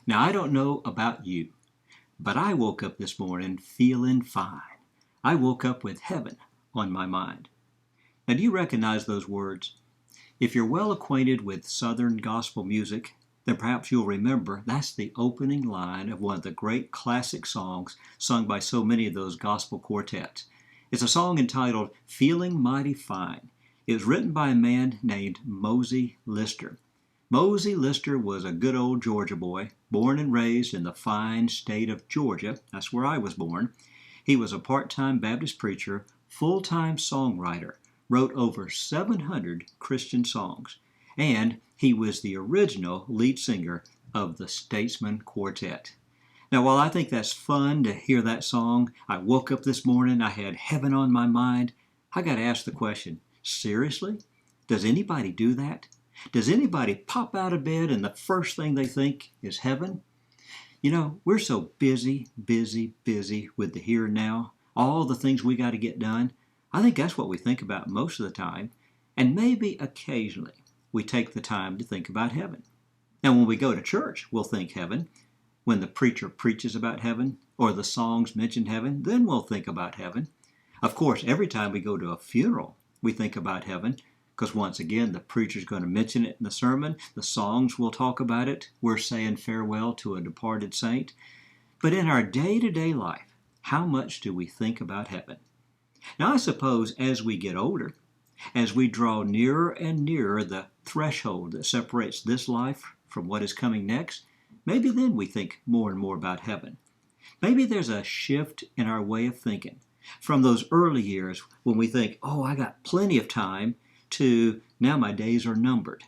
Now, I don't know about you, but I woke up this morning feeling fine. I woke up with heaven on my mind. Now, do you recognize those words? If you're well acquainted with Southern gospel music, then perhaps you'll remember that's the opening line of one of the great classic songs sung by so many of those gospel quartets. It's a song entitled Feeling Mighty Fine. It was written by a man named Mosey Lister. Mosey Lister was a good old Georgia boy, born and raised in the fine state of Georgia. That's where I was born. He was a part-time Baptist preacher, full-time songwriter, wrote over 700 Christian songs, and he was the original lead singer of the Statesman Quartet. Now, while I think that's fun to hear that song, I woke up this morning, I had heaven on my mind. I got to ask the question, seriously? Does anybody do that? Does anybody pop out of bed and the first thing they think is heaven? You know, we're so busy with the here and now, all the things we got to get done. I think that's what we think about most of the time, and maybe occasionally we take the time to think about heaven. Now, when we go to church, we'll think heaven. When the preacher preaches about heaven, or the songs mention heaven, then we'll think about heaven. Of course, every time we go to a funeral, we think about heaven, because once again, the preacher's going to mention it in the sermon. The songs will talk about it. We're saying farewell to a departed saint. But in our day-to-day life, how much do we think about heaven? Now, I suppose as we get older, as we draw nearer and nearer the threshold that separates this life from what is coming next, maybe then we think more and more about heaven. Maybe there's a shift in our way of thinking from those early years when we think, oh, I got plenty of time, to now my days are numbered.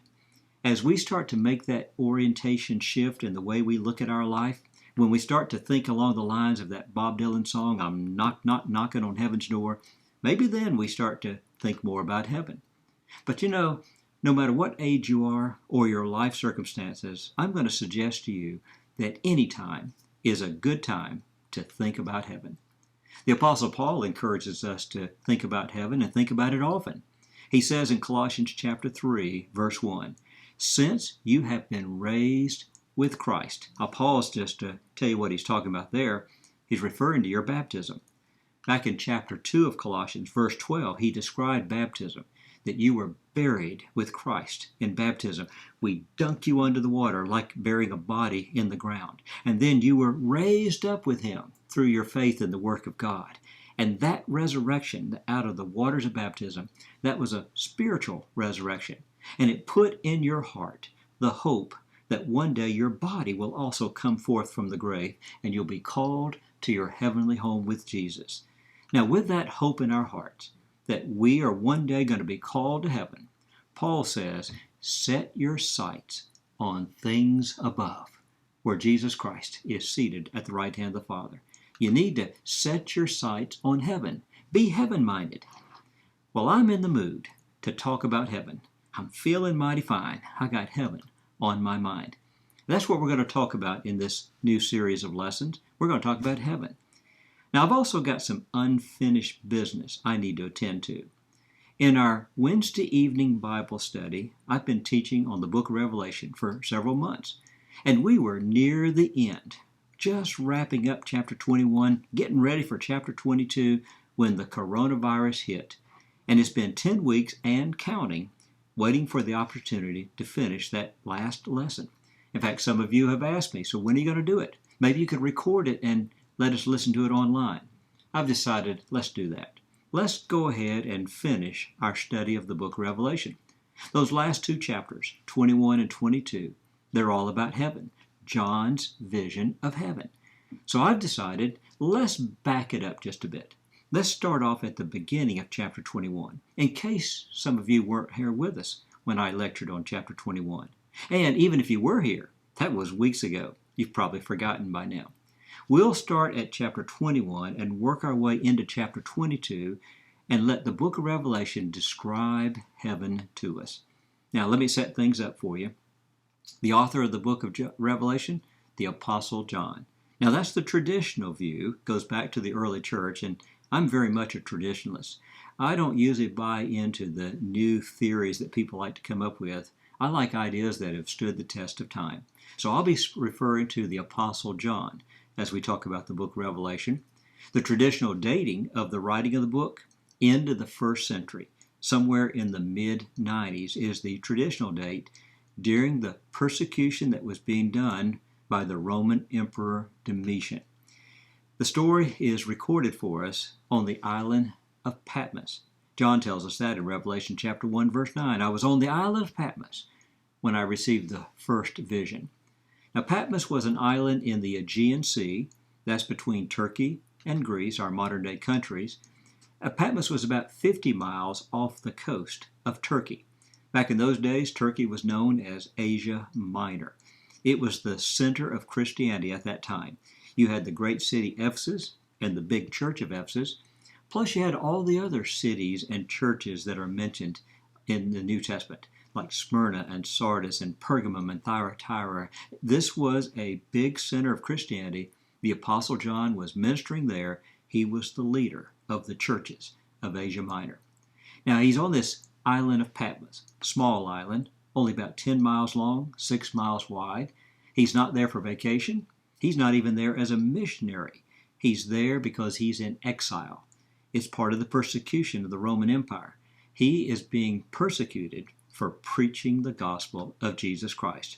As we start to make that orientation shift in the way we look at our life, when we start to think along the lines of that Bob Dylan song, I'm knocking on heaven's door, maybe then we start to think more about heaven. But you know, no matter what age you are or your life circumstances, I'm going to suggest to you that any time is a good time to think about heaven. The Apostle Paul encourages us to think about heaven and think about it often. He says in Colossians chapter 3, verse 1, since you have been raised with Christ. I'll pause just to tell you what he's talking about there. He's referring to your baptism. Back in chapter 2 of Colossians, verse 12, he described baptism, that you were buried with Christ in baptism. We dunk you under the water like burying a body in the ground. And then you were raised up with him through your faith in the work of God. And that resurrection out of the waters of baptism, that was a spiritual resurrection. And it put in your heart the hope that one day your body will also come forth from the grave and you'll be called to your heavenly home with Jesus. Now, with that hope in our hearts, that we are one day going to be called to heaven, Paul says, set your sights on things above, where Jesus Christ is seated at the right hand of the Father. You need to set your sights on heaven. Be heaven-minded. Well, I'm in the mood to talk about heaven. I'm feeling mighty fine. I got heaven on my mind. That's what we're going to talk about in this new series of lessons. We're going to talk about heaven. Now, I've also got some unfinished business I need to attend to. In our Wednesday evening Bible study, I've been teaching on the book of Revelation for several months, and we were near the end, just wrapping up chapter 21, getting ready for chapter 22 when the coronavirus hit. And it's been 10 weeks and counting, waiting for the opportunity to finish that last lesson. In fact, some of you have asked me, so when are you going to do it? Maybe you could record it and let us listen to it online. I've decided, let's do that. Let's go ahead and finish our study of the book of Revelation. Those last two chapters, 21 and 22, they're all about heaven, John's vision of heaven. So I've decided, let's back it up just a bit. Let's start off at the beginning of chapter 21, in case some of you weren't here with us when I lectured on chapter 21. And even if you were here, that was weeks ago. You've probably forgotten by now. We'll start at chapter 21 and work our way into chapter 22 and let the book of Revelation describe heaven to us. Now, let me set things up for you. The author of the book of Revelation, the Apostle John. Now, that's the traditional view, goes back to the early church, and I'm very much a traditionalist. I don't usually buy into the new theories that people like to come up with. I like ideas that have stood the test of time. So I'll be referring to the Apostle John as we talk about the book of Revelation. The traditional dating of the writing of the book, into the first century, somewhere in the mid-90s, is the traditional date during the persecution that was being done by the Roman Emperor Domitian. The story is recorded for us on the island of Patmos. John tells us that in Revelation chapter 1, verse 9. I was on the island of Patmos when I received the first vision. Now, Patmos was an island in the Aegean Sea. That's between Turkey and Greece, our modern-day countries. Patmos was about 50 miles off the coast of Turkey. Back in those days, Turkey was known as Asia Minor. It was the center of Christianity at that time. You had the great city Ephesus and the big church of Ephesus, plus you had all the other cities and churches that are mentioned in the New Testament, like Smyrna and Sardis and Pergamum and Thyatira. This was a big center of Christianity. The Apostle John was ministering there. He was the leader of the churches of Asia Minor. Now, he's on this island of Patmos, small island, only about 10 miles long, 6 miles wide. He's not there for vacation. He's not even there as a missionary. He's there because he's in exile. It's part of the persecution of the Roman Empire. He is being persecuted for preaching the gospel of Jesus Christ.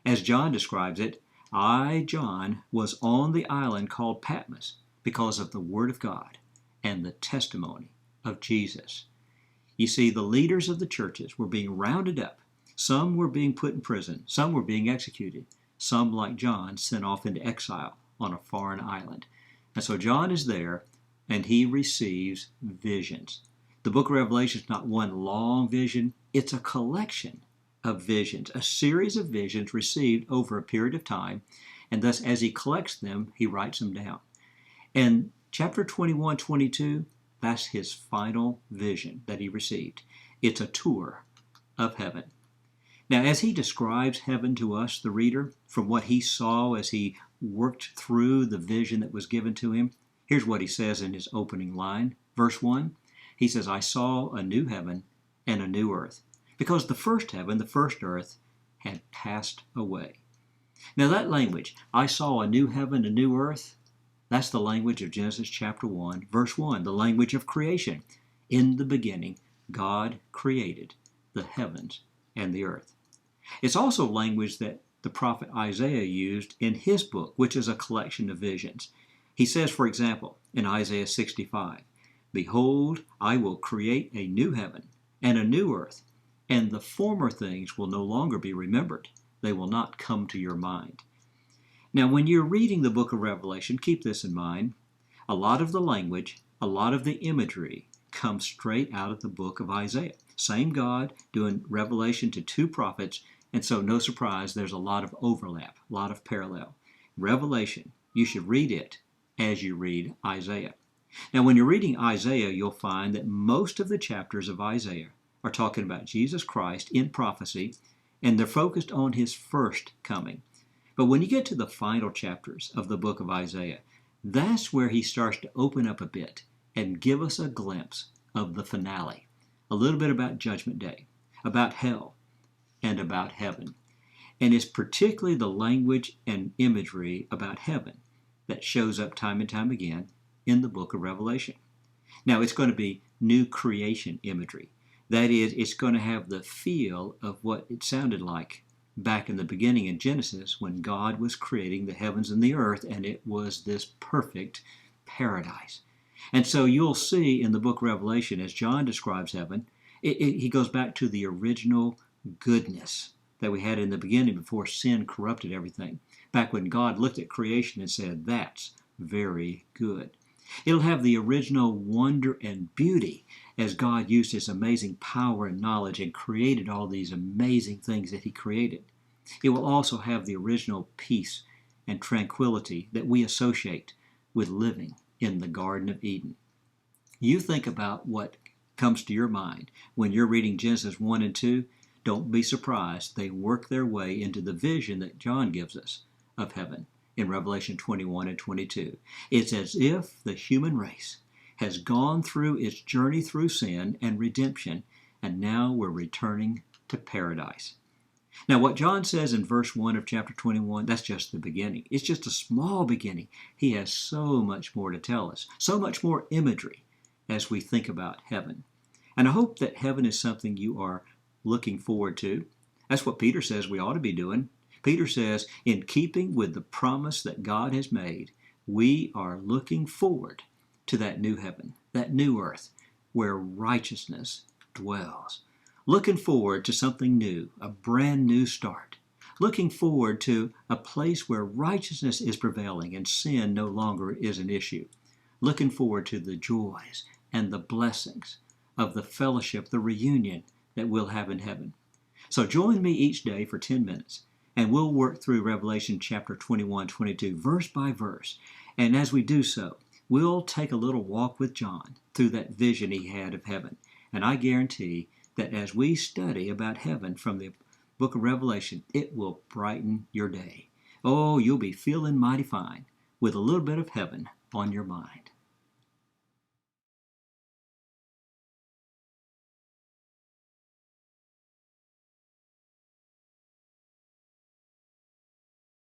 As John describes it, I, John, was on the island called Patmos because of the Word of God and the testimony of Jesus. You see, the leaders of the churches were being rounded up. Some were being put in prison. Some were being executed. Some, like John, sent off into exile on a foreign island. And so John is there, and he receives visions. The book of Revelation is not one long vision. It's a collection of visions, a series of visions received over a period of time. And thus, as he collects them, he writes them down. And chapter 21, 22, that's his final vision that he received. It's a tour of heaven. Now, as he describes heaven to us, the reader, from what he saw as he worked through the vision that was given to him, here's what he says in his opening line. Verse 1, he says, I saw a new heaven and a new earth, because the first heaven, the first earth, had passed away. Now that language, I saw a new heaven, a new earth, that's the language of Genesis chapter 1, verse 1, the language of creation. In the beginning, God created the heavens and the earth. It's also language that the prophet Isaiah used in his book, which is a collection of visions. He says, for example, in Isaiah 65, Behold, I will create a new heaven and a new earth, and the former things will no longer be remembered. They will not come to your mind. Now, when you're reading the book of Revelation, keep this in mind. A lot of the language, a lot of the imagery comes straight out of the book of Isaiah. Same God doing revelation to two prophets, and so no surprise, there's a lot of overlap, a lot of parallel. Revelation, you should read it as you read Isaiah. Now, when you're reading Isaiah, you'll find that most of the chapters of Isaiah are talking about Jesus Christ in prophecy, and they're focused on his first coming. But when you get to the final chapters of the book of Isaiah, that's where he starts to open up a bit and give us a glimpse of the finale, a little bit about Judgment Day, about hell, and about heaven. And it's particularly the language and imagery about heaven that shows up time and time again in the book of Revelation. Now, it's going to be new creation imagery. That is, it's going to have the feel of what it sounded like back in the beginning in Genesis when God was creating the heavens and the earth, and it was this perfect paradise. And so you'll see in the book of Revelation, as John describes heaven, he goes back to the original goodness that we had in the beginning before sin corrupted everything. Back when God looked at creation and said, that's very good. It'll have the original wonder and beauty as God used his amazing power and knowledge and created all these amazing things that he created. It will also have the original peace and tranquility that we associate with living in the Garden of Eden. You think about what comes to your mind when you're reading Genesis 1 and 2. Don't be surprised. They work their way into the vision that John gives us of heaven in Revelation 21 and 22. It's as if the human race has gone through its journey through sin and redemption, and now we're returning to paradise. Now, what John says in verse 1 of chapter 21, that's just the beginning. It's just a small beginning. He has so much more to tell us, so much more imagery as we think about heaven. And I hope that heaven is something you are looking forward to. That's what Peter says we ought to be doing. Peter says, in keeping with the promise that God has made, we are looking forward to that new heaven, that new earth, where righteousness dwells. Looking forward to something new, a brand new start. Looking forward to a place where righteousness is prevailing and sin no longer is an issue. Looking forward to the joys and the blessings of the fellowship, the reunion that we'll have in heaven. So join me each day for 10 minutes, and we'll work through Revelation chapter 21, 22, verse by verse. And as we do so, we'll take a little walk with John through that vision he had of heaven. And I guarantee that as we study about heaven from the book of Revelation, it will brighten your day. Oh, you'll be feeling mighty fine with a little bit of heaven on your mind.